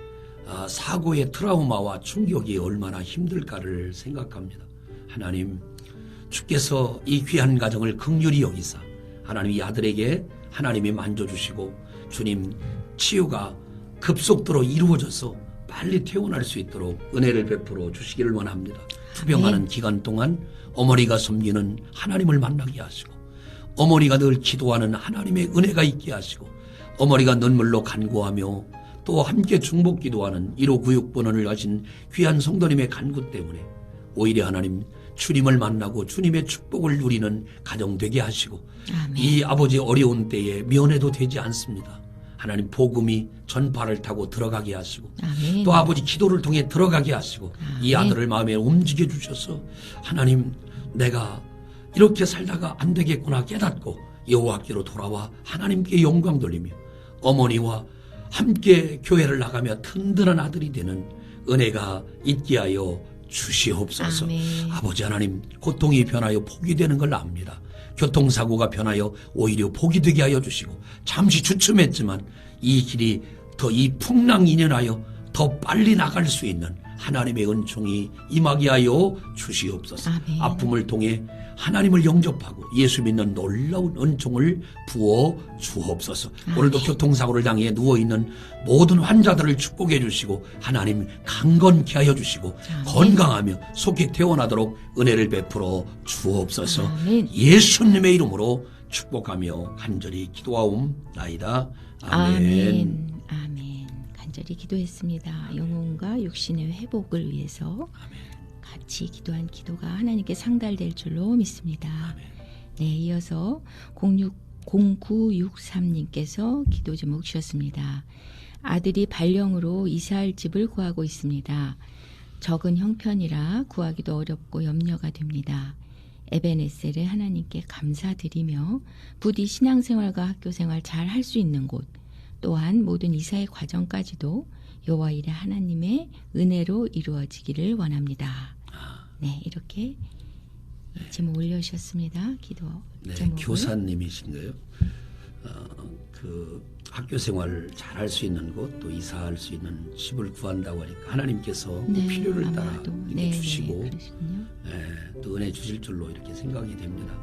사고의 트라우마와 충격이 얼마나 힘들까를 생각합니다. 하나님, 주께서 이 귀한 가정을 긍휼히 여기사 하나님 이 아들에게 하나님이 만져주시고 주님 치유가 급속도로 이루어져서 빨리 퇴원할 수 있도록 은혜를 베풀어 주시기를 원합니다. 투병하는 기간 동안 어머니가 섬기는 하나님을 만나게 하시고, 어머니가 늘 기도하는 하나님의 은혜가 있게 하시고, 어머니가 눈물로 간구하며 또 함께 중복 기도하는 1596번원을 하신 귀한 성도님의 간구 때문에 오히려 하나님 주님을 만나고 주님의 축복을 누리는 가정 되게 하시고, 아멘. 이 아버지 어려운 때에 면회도 되지 않습니다. 하나님 복음이 전파를 타고 들어가게 하시고, 아멘. 또 아버지 기도를 통해 들어가게 하시고, 이 아멘. 아들을 마음에 움직여 주셔서 하나님 내가 이렇게 살다가 안 되겠구나 깨닫고 여호와께로 돌아와 하나님께 영광 돌리며 어머니와 함께 교회를 나가며 든든한 아들이 되는 은혜가 있게 하여 주시옵소서. 아멘. 아버지 하나님, 고통이 변하여 복이 되는 걸 압니다. 교통사고가 변하여 오히려 복이 되게 하여 주시고, 잠시 주춤했지만 이 길이 더 이 풍랑 인연하여 더 빨리 나갈 수 있는 하나님의 은총이 임하게 하여 주시옵소서. 아멘. 아픔을 통해 하나님을 영접하고 예수 믿는 놀라운 은총을 부어 주옵소서. 오늘도 교통사고를 당해 누워있는 모든 환자들을 축복해 주시고 하나님 강건케 하여 주시고 건강하며 속히 퇴원하도록 은혜를 베풀어 주옵소서. 아멘. 예수님의 이름으로 축복하며 간절히 기도하옵나이다. 아멘. 아멘. 아멘. 간절히 기도했습니다. 영혼과 육신의 회복을 위해서 같이 기도한 기도가 하나님께 상달될 줄로 믿습니다. 네, 이어서 0963님께서 기도 제목 주셨습니다. 아들이 발령으로 이사할 집을 구하고 있습니다. 적은 형편이라 구하기도 어렵고 염려가 됩니다. 에베네셀에 하나님께 감사드리며 부디 신앙생활과 학교생활 잘 할 수 있는 곳, 또한 모든 이사의 과정까지도 여호와 일의 하나님의 은혜로 이루어지기를 원합니다. 네, 이렇게 제목 올려주셨습니다. 기도 네, 제목을. 교사님이신가요? 그 학교 생활을 잘 할 수 있는 곳, 또 이사할 수 있는 집을 구한다고 하니까 하나님께서 네, 필요를 따라 아마도. 이렇게 네, 주시고, 네, 그러시군요. 또 은혜 주실 줄로 이렇게 생각이 됩니다.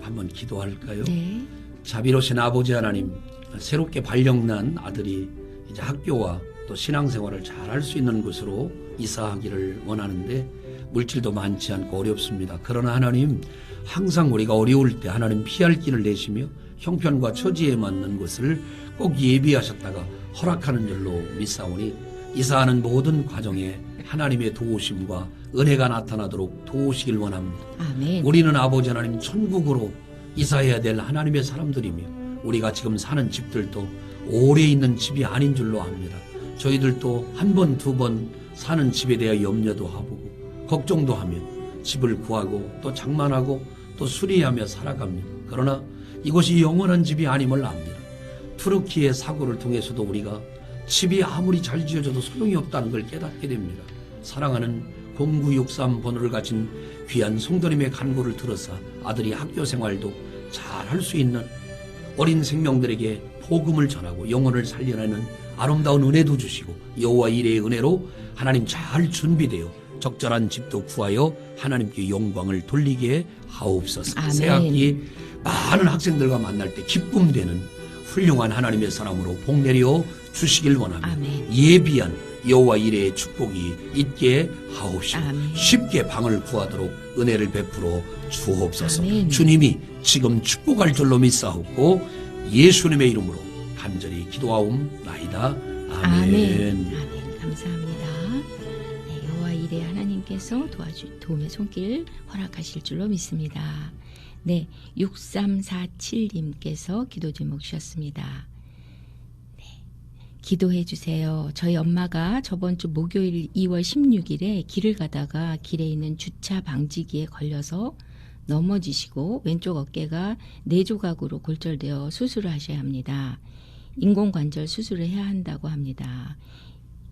한번 기도할까요? 네, 자비로우신 아버지 하나님, 새롭게 발령난 아들이 이제 학교와 또 신앙생활을 잘 할 수 있는 곳으로 이사하기를 원하는데 물질도 많지 않고 어렵습니다. 그러나 하나님, 항상 우리가 어려울 때 하나님 피할 길을 내시며 형편과 처지에 맞는 것을 꼭 예비하셨다가 허락하는 줄로 믿사오니 이사하는 모든 과정에 하나님의 도우심과 은혜가 나타나도록 도우시길 원합니다. 아멘. 우리는 아버지 하나님 천국으로 이사해야 될 하나님의 사람들이며 우리가 지금 사는 집들도 오래 있는 집이 아닌 줄로 압니다. 저희들도 한 번, 두 번 사는 집에 대해 염려도 하고 걱정도 하며 집을 구하고 또 장만하고 또 수리하며 살아갑니다. 그러나 이곳이 영원한 집이 아님을 압니다. 투르키의 사고를 통해서도 우리가 집이 아무리 잘 지어져도 소용이 없다는 걸 깨닫게 됩니다. 사랑하는 0963 번호를 가진 귀한 성도님의 간구를 들어서 아들이 학교 생활도 잘 할 수 있는 어린 생명들에게 복음을 전하고 영혼을 살려내는 아름다운 은혜도 주시고 여호와 이레의 은혜로 하나님 잘 준비되어 적절한 집도 구하여 하나님께 영광을 돌리게 하옵소서. 아멘. 새학기 많은 학생들과 만날 때 기쁨 되는 훌륭한 하나님의 사람으로 복 내려 주시길 원하며 아멘. 예비한 여호와 이레의 축복이 있게 하옵시고 아멘. 쉽게 방을 구하도록 은혜를 베풀어 주옵소서. 아멘. 주님이 지금 축복할 줄로 믿사옵고 예수님의 이름으로 간절히 기도하옵나이다. 아멘. 아멘. 감사합니다. 네, 여호와 이레 하나님께서 도움의 손길 허락하실 줄로 믿습니다. 네, 6347님께서 기도 제목 주셨습니다. 네, 기도해 주세요. 저희 엄마가 저번 주 목요일 2월 16일에 길을 가다가 길에 있는 주차 방지기에 걸려서 넘어지시고 왼쪽 어깨가 4조각으로 골절되어 수술을 하셔야 합니다. 인공관절 수술을 해야 한다고 합니다.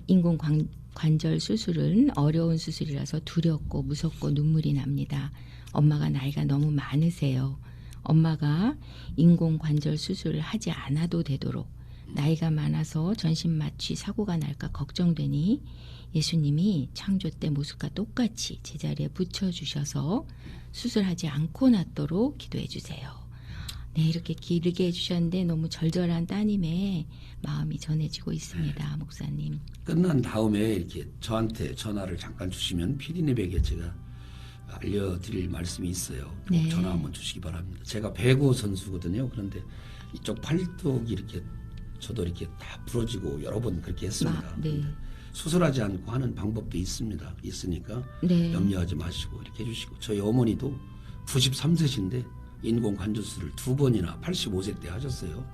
인공관절 수술은 어려운 수술이라서 두렵고 무섭고 눈물이 납니다. 엄마가 나이가 너무 많으세요. 엄마가 인공관절 수술을 하지 않아도 되도록 나이가 많아서 전신마취 사고가 날까 걱정되니 예수님이 창조 때 모습과 똑같이 제자리에 붙여주셔서 수술하지 않고 낫도록 기도해 주세요. 네, 이렇게 길게 해주셨는데 너무 절절한 따님의 마음이 전해지고 있습니다. 목사님. 끝난 다음에 이렇게 저한테 전화를 잠깐 주시면 피디님에게 제가 알려드릴 말씀이 있어요. 네. 전화 한번 주시기 바랍니다. 제가 배구 선수거든요. 그런데 이쪽 팔뚝이 이렇게 저도 이렇게 다 부러지고 여러 번 그렇게 했습니다. 네. 수술하지 않고 하는 방법도 있으니까 네. 염려하지 마시고 이렇게 해주시고 저희 어머니도 93세신데 인공관절술을 2번이나 85세 때 하셨어요.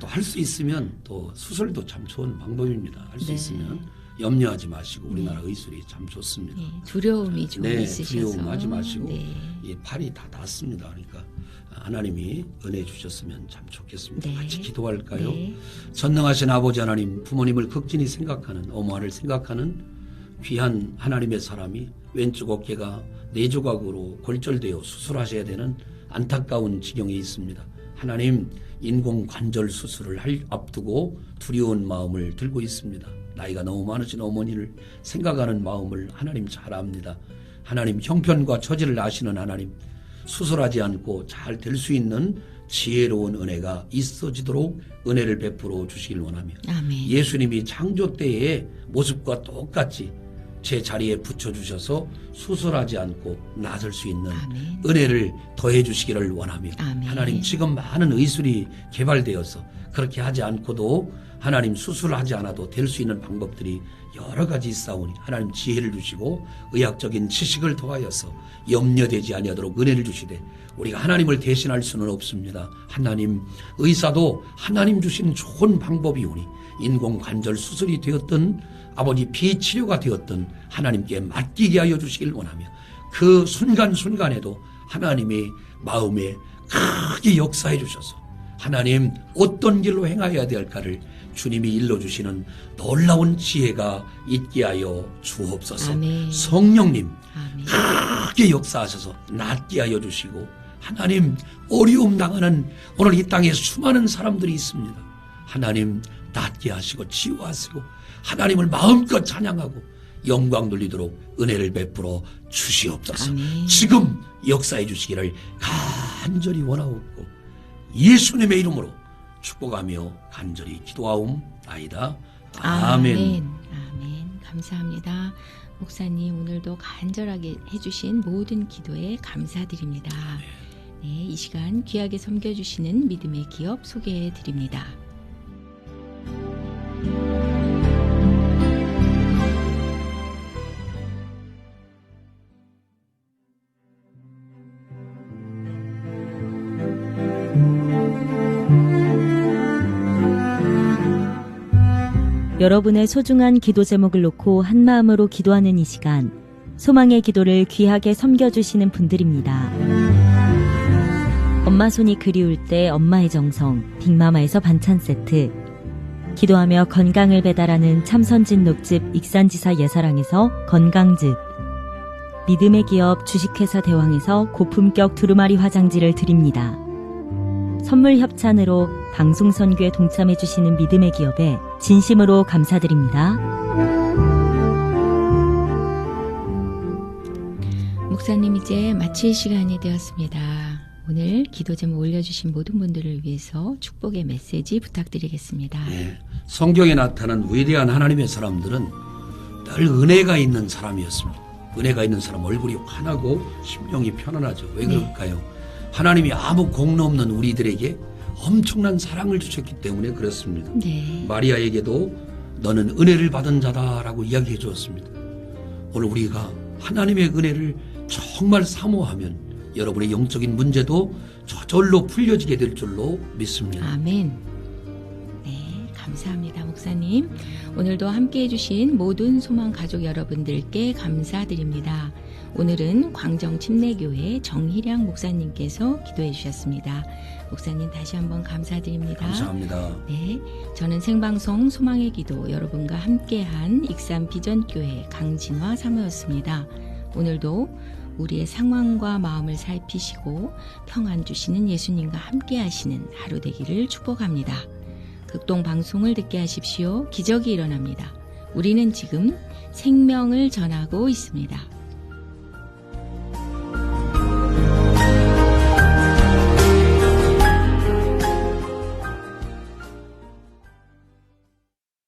또 할 수 있으면 또 수술도 참 좋은 방법입니다. 할 수 네. 있으면 염려하지 마시고 우리나라 의술이 참 좋습니다. 네, 두려움이 좀 네, 있으셔서. 두려움하지 마시고 네. 이 팔이 다 낫습니다. 그러니까 하나님이 은혜 주셨으면 참 좋겠습니다. 네. 같이 기도할까요? 네. 전능하신 아버지 하나님, 부모님을 극진히 생각하는, 어머니를 생각하는 귀한 하나님의 사람이 왼쪽 어깨가 4조각으로 골절되어 수술하셔야 되는 안타까운 지경에 있습니다. 하나님, 인공관절 수술을 앞두고 두려운 마음을 들고 있습니다. 나이가 너무 많으신 어머니를 생각하는 마음을 하나님 잘 압니다. 하나님, 형편과 처지를 아시는 하나님, 수술하지 않고 잘 될 수 있는 지혜로운 은혜가 있어지도록 은혜를 베풀어 주시길 원하며 아멘. 예수님이 창조 때의 모습과 똑같이 제 자리에 붙여주셔서 수술하지 않고 나설 수 있는 아멘. 은혜를 더해 주시기를 원하며 아멘. 하나님, 지금 많은 의술이 개발되어서 그렇게 하지 않고도 하나님 수술하지 않아도 될 수 있는 방법들이 여러 가지 있사오니 하나님 지혜를 주시고 의학적인 지식을 더하여서 염려되지 아니하도록 은혜를 주시되 우리가 하나님을 대신할 수는 없습니다. 하나님, 의사도 하나님 주신 좋은 방법이오니 인공관절 수술이 되었던 아버지 비치료가 되었던 하나님께 맡기게 하여 주시길 원하며 그 순간순간에도 하나님의 마음에 크게 역사해 주셔서 하나님 어떤 길로 행하여야 될까를 주님이 일러주시는 놀라운 지혜가 있게 하여 주옵소서. 아멘. 성령님 아멘. 크게 역사하셔서 낫게 하여 주시고 하나님, 어려움 당하는 오늘 이 땅에 수많은 사람들이 있습니다. 하나님, 낫게 하시고 치유하시고 하나님을 마음껏 찬양하고 영광 돌리도록 은혜를 베풀어 주시옵소서. 아멘. 지금 역사해 주시기를 간절히 원하옵고 예수님의 이름으로 축복하며 간절히 기도하옵나이다. 아멘. 아멘. 감사합니다. 목사님, 오늘도 간절하게 해주신 모든 기도에 감사드립니다. 네, 이 시간 귀하게 섬겨주시는 믿음의 기업 소개해 드립니다. 여러분의 소중한 기도 제목을 놓고 한마음으로 기도하는 이 시간, 소망의 기도를 귀하게 섬겨주시는 분들입니다. 엄마 손이 그리울 때 엄마의 정성, 빅마마에서 반찬 세트, 기도하며 건강을 배달하는 참선진 녹즙 익산지사 예사랑에서 건강즙, 믿음의 기업 주식회사 대왕에서 고품격 두루마리 화장지를 드립니다. 선물 협찬으로 방송 선교에 동참해 주시는 믿음의 기업에 진심으로 감사드립니다. 목사님, 이제 마칠 시간이 되었습니다. 오늘 기도 제목 올려주신 모든 분들을 위해서 축복의 메시지 부탁드리겠습니다. 네. 성경에 나타난 위대한 하나님의 사람들은 늘 은혜가 있는 사람이었습니다. 은혜가 있는 사람 얼굴이 환하고 심령이 편안하죠. 왜 그럴까요? 하나님이 아무 공로 없는 우리들에게 엄청난 사랑을 주셨기 때문에 그렇습니다. 네. 마리아에게도 너는 은혜를 받은 자다라고 이야기해 주었습니다. 오늘 우리가 하나님의 은혜를 정말 사모하면 여러분의 영적인 문제도 저절로 풀려지게 될 줄로 믿습니다. 아멘. 네, 감사합니다, 목사님. 오늘도 함께해 주신 모든 소망 가족 여러분들께 감사드립니다. 오늘은 광정침례교회 정희량 목사님께서 기도해 주셨습니다. 목사님 다시 한번 감사드립니다. 감사합니다. 네, 저는 생방송 소망의 기도 여러분과 함께한 익산 비전교회 강진화 사모였습니다. 오늘도 우리의 상황과 마음을 살피시고 평안 주시는 예수님과 함께 하시는 하루 되기를 축복합니다. 극동 방송을 듣게 하십시오. 기적이 일어납니다. 우리는 지금 생명을 전하고 있습니다.